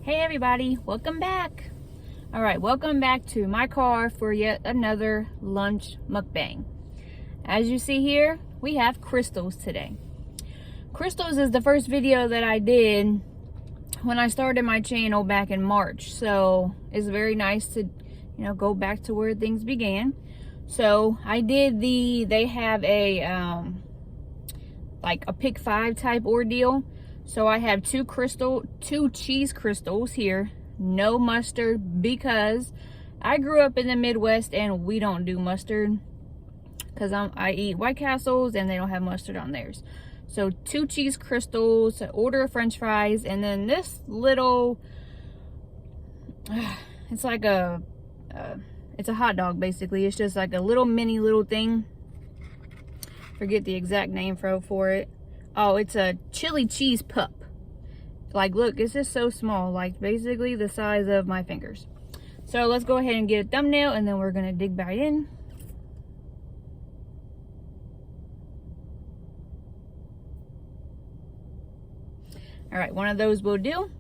Hey everybody, welcome back. Alright, welcome back to my car for yet another lunch mukbang. As you see here, we have Krystals today. Krystals is the first video that I did when I started my channel back in March. So it's very nice to, go back to where things began. So I did they have a, like a pick 5 type ordeal. So I have two cheese Krystals here, no mustard, because I grew up in the Midwest and we don't do mustard because I eat White Castles and they don't have mustard on theirs. So 2 cheese Krystals, order of French fries, and then this little, it's like it's a hot dog basically. It's just like a little little thing. Forget the exact name for it. Oh, it's a chili cheese pup. Like, look, it's just so small, like basically the size of my fingers. So let's go ahead and get a thumbnail and then we're gonna dig back in. All right, one of those will do.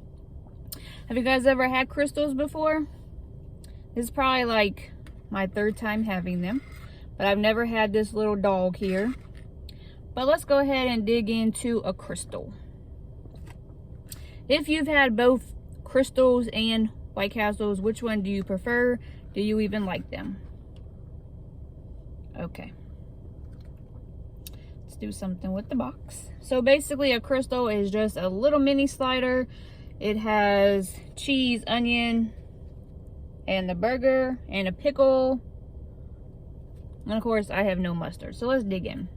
Have you guys ever had Krystals before? This is probably like my 3rd time having them, but I've never had this little dog here. But let's go ahead and dig into a Krystal. If you've had both Krystals and White Castles, which one do you prefer? Do you even like them? Okay. Let's do something with the box. So basically a Krystal is just a little mini slider. It has cheese, onion, and the burger, and a pickle. And of course, I have no mustard. So let's dig in.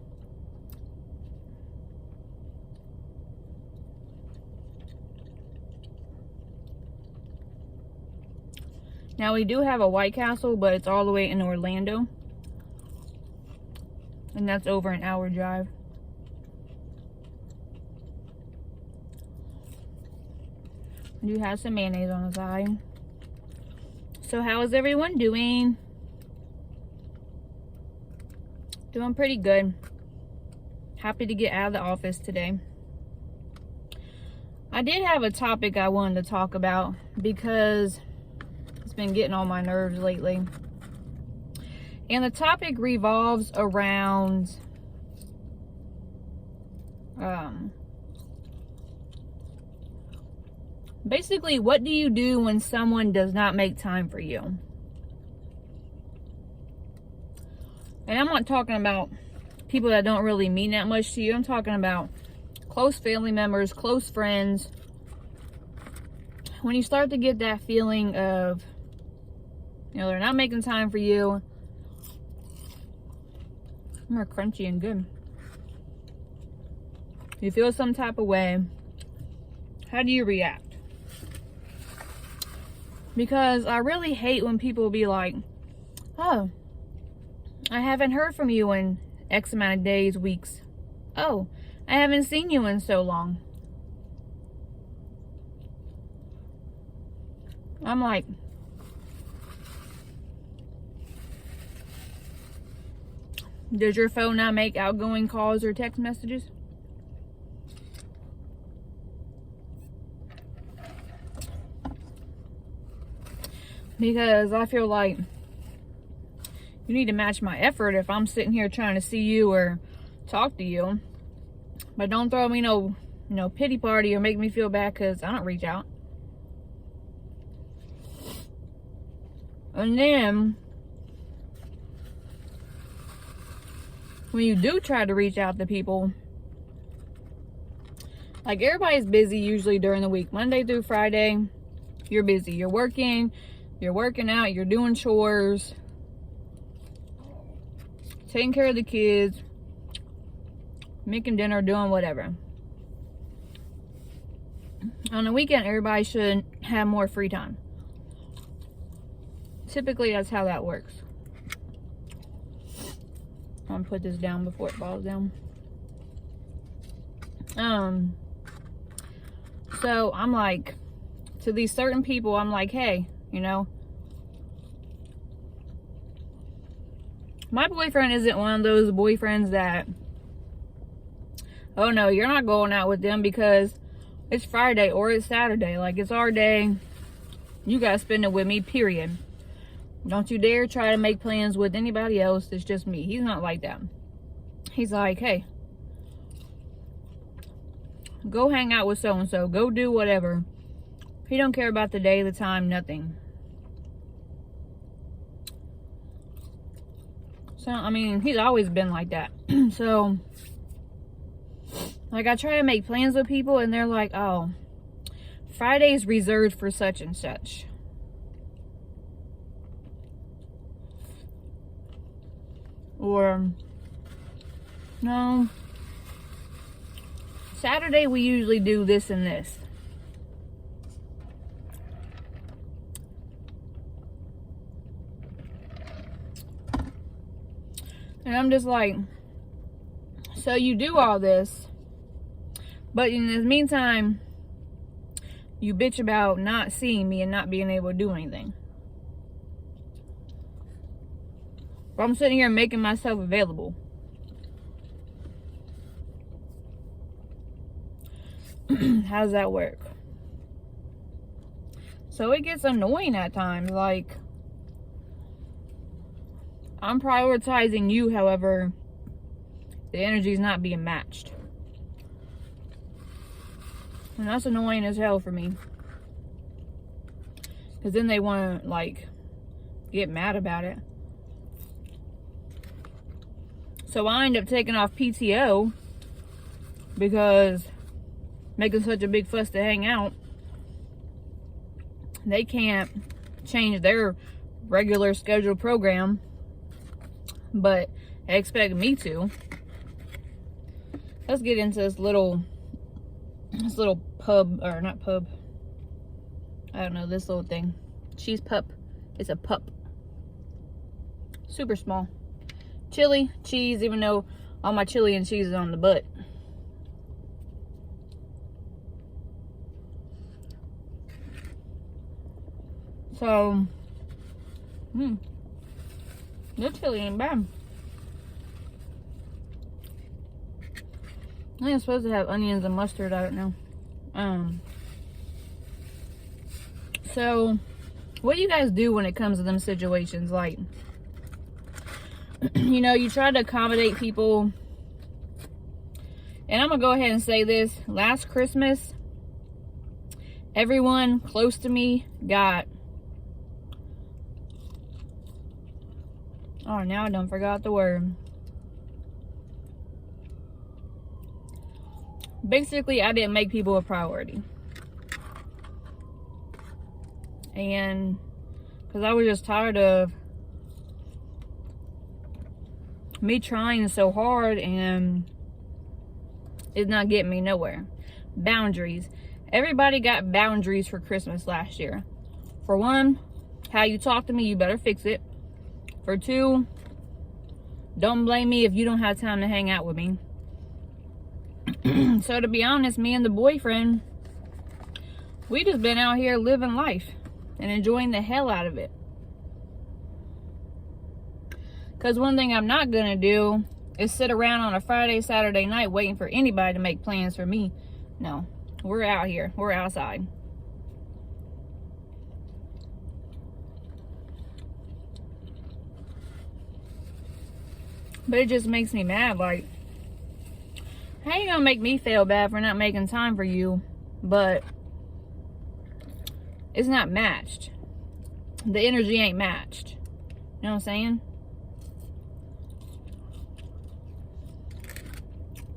Now we do have a White Castle, but it's all the way in Orlando. And that's over an hour drive. I do have some mayonnaise on the side. So how is everyone doing? Doing pretty good. Happy to get out of the office today. I did have a topic I wanted to talk about because it's been getting on my nerves lately. And the topic revolves around basically, what do you do when someone does not make time for you? And I'm not talking about people that don't really mean that much to you. I'm talking about close family members, close friends. When you start to get that feeling of, they're not making time for you. More crunchy and good. You feel some type of way. How do you react? Because I really hate when people be like, oh, I haven't heard from you in X amount of days, weeks. Oh, I haven't seen you in so long. I'm like, does your phone not make outgoing calls or text messages? Because I feel like you need to match my effort if I'm sitting here trying to see you or talk to you. But don't throw me no pity party or make me feel bad because I don't reach out. And then when you do try to reach out to people, like, everybody's busy usually during the week. Monday through Friday, you're busy. You're working out, you're doing chores, taking care of the kids, making dinner, doing whatever. On the weekend, everybody should have more free time. Typically, that's how that works. I'm gonna put this down before it falls down. So I'm like, to these certain people, I'm like, hey, my boyfriend isn't one of those boyfriends that, oh no, you're not going out with them because It's Friday or it's Saturday. Like, it's our day. You gotta spend it with me, period. Don't you dare try to make plans with anybody else. It's just me. He's not like that. He's like, hey, go hang out with so-and-so. Go do whatever. He don't care about the day, the time, nothing. So, I mean, he's always been like that. So, like, I try to make plans with people and they're like, oh, Friday's reserved for such and such. Or, no, Saturday we usually do this and this. And I'm just like, so you do all this, but in the meantime, you bitch about not seeing me and not being able to do anything. But I'm sitting here making myself available. How does that work? So it gets annoying at times. Like, I'm prioritizing you, however, the energy's not being matched. And that's annoying as hell for me. Because then they want to, like, get mad about it. So I end up taking off PTO because making such a big fuss to hang out, they can't change their regular scheduled program, but they expect me to. Let's get into this little pub, or not pub, I don't know, this little thing. Cheese pup. It's a pup. Super small. Chili, cheese, even though all my chili and cheese is on the butt. So, the chili ain't bad. I think it's supposed to have onions and mustard, I don't know. So, what do you guys do when it comes to them situations? Like, you know, you try to accommodate people. And I'm gonna go ahead and say this. Last Christmas, everyone close to me got, oh, now I done forgot the word. Basically, I didn't make people a priority. And because I was just tired of me trying so hard and it's not getting me nowhere. Boundaries. Everybody got boundaries for Christmas last year. For one, how you talk to me, you better fix it. For two, don't blame me if you don't have time to hang out with me. So to be honest, me and the boyfriend, we just been out here living life and enjoying the hell out of it. Because one thing I'm not going to do is sit around on a Friday, Saturday night waiting for anybody to make plans for me. No, we're out here. We're outside. But it just makes me mad. Like, how you gonna make me feel bad for not making time for you, but it's not matched? The energy ain't matched. You know what I'm saying?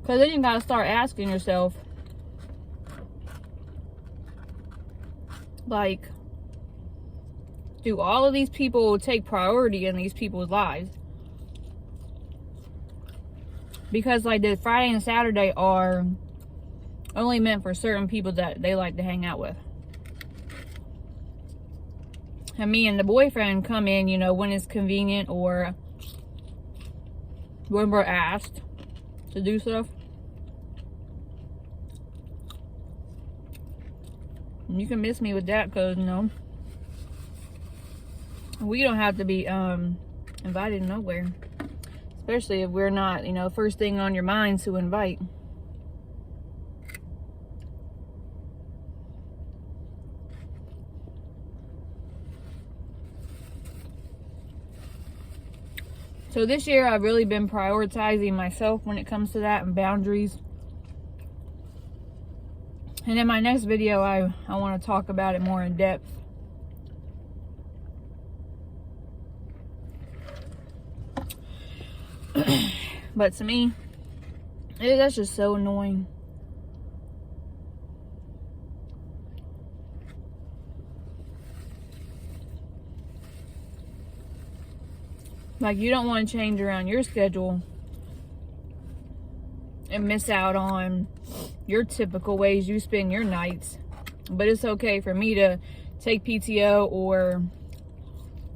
Because then you gotta start asking yourself, like, do all of these people take priority in these people's lives? Because, like, the Friday and Saturday are only meant for certain people that they like to hang out with. And me and the boyfriend come in, you know, when it's convenient or when we're asked to do stuff. And you can miss me with that because, you know, we don't have to be invited nowhere. Especially if we're not, you know, first thing on your mind to invite. So this year I've really been prioritizing myself when it comes to that and boundaries. And in my next video, I want to talk about it more in depth. But to me, that's just so annoying. Like, you don't want to change around your schedule and miss out on your typical ways you spend your nights. But it's okay for me to take PTO or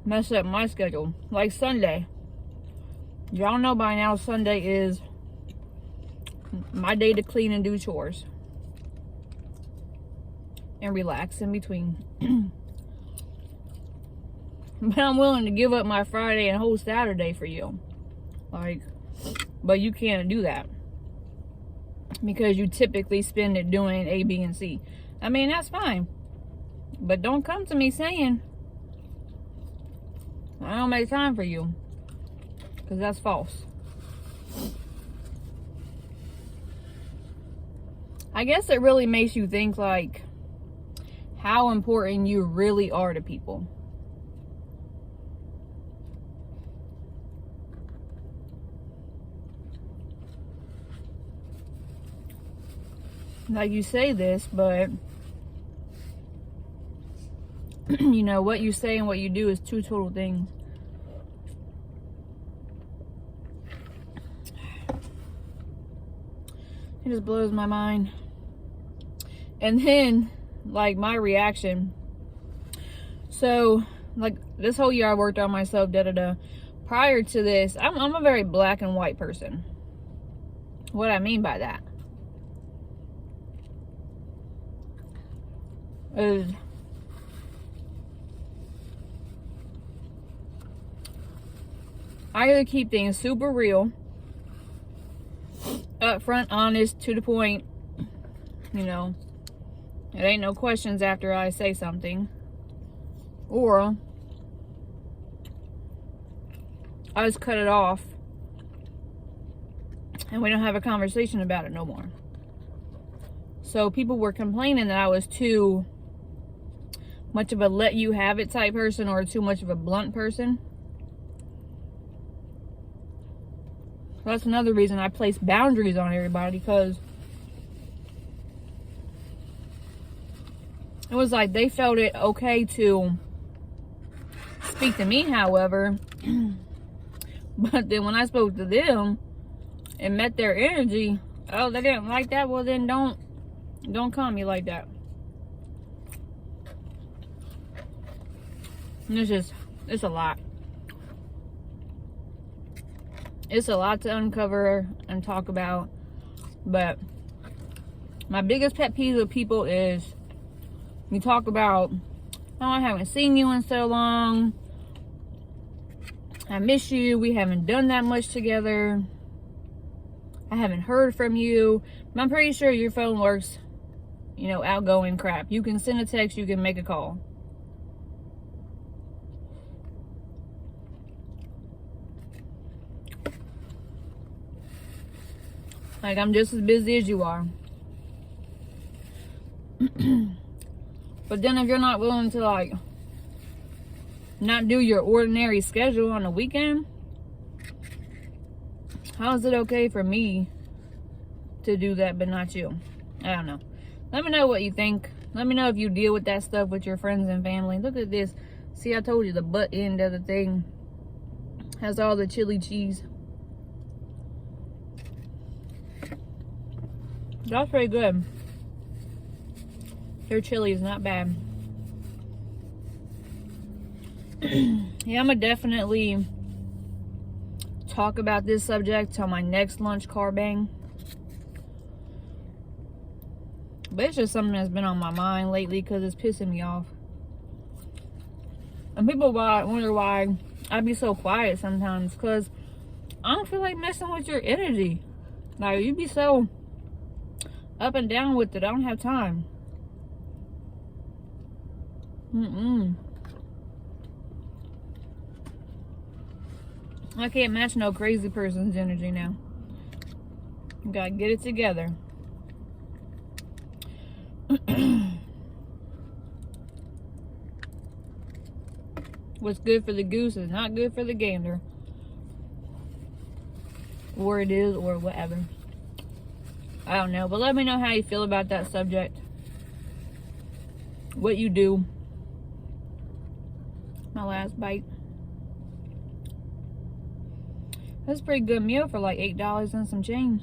mess up my schedule. Like Sunday. Y'all know by now Sunday is my day to clean and do chores. And relax in between. But I'm willing to give up my Friday and whole Saturday for you. Like, but you can't do that. Because you typically spend it doing A, B, and C. I mean, that's fine. But don't come to me saying I don't make time for you. Because that's false. I guess it really makes you think, like, how important you really are to people. Like, you say this, but you know, what you say and what you do is two total things. It just blows my mind. And then, like, my reaction. So, like, this whole year I worked on myself, Prior to this, I'm a very black and white person. What I mean by that is I either keep things super real, upfront, honest, to the point, you know, there ain't no questions after I say something, or I just cut it off and we don't have a conversation about it no more. So people were complaining that I was too much of a let you have it type person or too much of a blunt person. That's another reason I place boundaries on everybody, because it was like they felt it okay to speak to me, however, but then when I spoke to them and met their energy, oh, they didn't like that. Well, then don't call me like that. And it's a lot. It's a lot to uncover and talk about. But my biggest pet peeve with people is you talk about, oh, I haven't seen you in so long. I miss you. We haven't done that much together. I haven't heard from you. I'm pretty sure your phone works, you know, outgoing crap. You can send a text, you can make a call. Like, I'm just as busy as you are. But then if you're not willing to, like, not do your ordinary schedule on the weekend, how is it okay for me to do that but not you? I don't know. Let me know what you think. Let me know if you deal with that stuff with your friends and family. Look at this. See, I told you the butt end of the thing has all the chili cheese. That's pretty good. Their chili is not bad. Yeah, I'm gonna definitely talk about this subject on my next lunch car bang. But it's just something that's been on my mind lately because it's pissing me off. And people wonder why I be so quiet sometimes, because I don't feel like messing with your energy. Like, you be so up and down with it. I don't have time. I can't match no crazy person's energy now. You gotta get it together. What's good for the goose is not good for the gander. Or it is, or whatever. I don't know, but let me know how you feel about that subject. What you do. My last bite. That's a pretty good meal for like $8 and some change.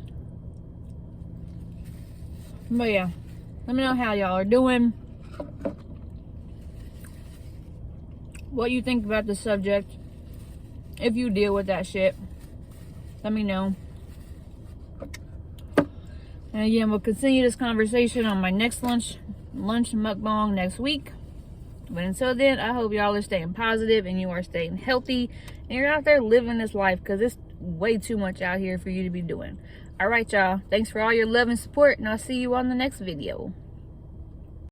But yeah, let me know how y'all are doing. What you think about the subject. If you deal with that shit, let me know. And again, we'll continue this conversation on my next lunch mukbang next week. But until then, I hope y'all are staying positive and you are staying healthy and you're out there living this life, because it's way too much out here for you to be doing. All right, y'all. Thanks for all your love and support, and I'll see you on the next video.